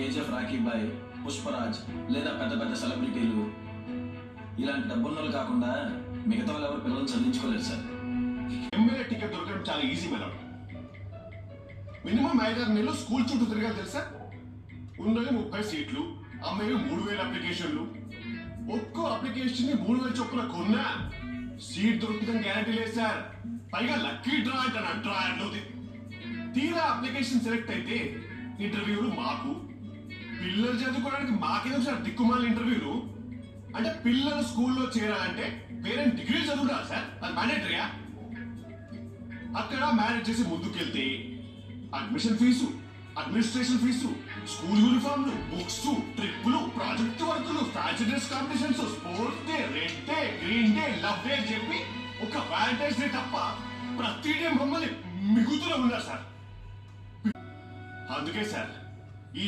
KGF Rakhi bye, Pushparaj లేదా పెద్ద పెద్ద సెలబ్రిటీలు ఇలాంటి డబ్బున్నోళ్ళు కాకుండా మిగతా వాళ్ళు ఎవరు పిల్లల్ని చదివించుకోలేరు సార్. ఎమ్మెల్యే టికెట్ దొరకడం చాలా ఈజీ మేడం. మినిమం 5-6 నెలలు స్కూల్ చుట్టూ తిరగాలి తెలుసా. ఉన్నది 30 సీట్లు, అమ్మాయి 3000 అప్లికేషన్లు. ఒక్కో అప్లికేషన్ ని 3000 చొప్పున కొన్నా సీట్ దొరుకుతుందని గ్యారంటీ లేదు సార్. పైగా లక్కీ డ్రా అంటాను. డ్రా తీరా అప్లికేషన్ సెలెక్ట్ అయితే ఇంటర్వ్యూలు మాకు. పిల్లలు చదువుకోవడానికి మాకేదో సార్ దిక్కుమాల ఇంటర్వ్యూలు. అంటే పిల్లలు స్కూల్లో చేరాలంటే పేరెంట్ డిగ్రీ చదువుతారు సార్, అది మ్యాండేటరీయా? అక్కడ మ్యారేజ్ చేసి ముందుకెళ్తే admission fee, administration fee, school యూనిఫామ్లు, బుక్స్, ట్రిప్పులు, ప్రాజెక్ట్ వర్కులు, fancy dress competitions, sports day, red day, green day, love day అని చెప్పి ఒక వ్యాలంటైన్స్ డే తప్ప ప్రతి డే మమ్మల్ని మిగుతూనే ఉన్నారు సార్. అందుకే సార్ ఈ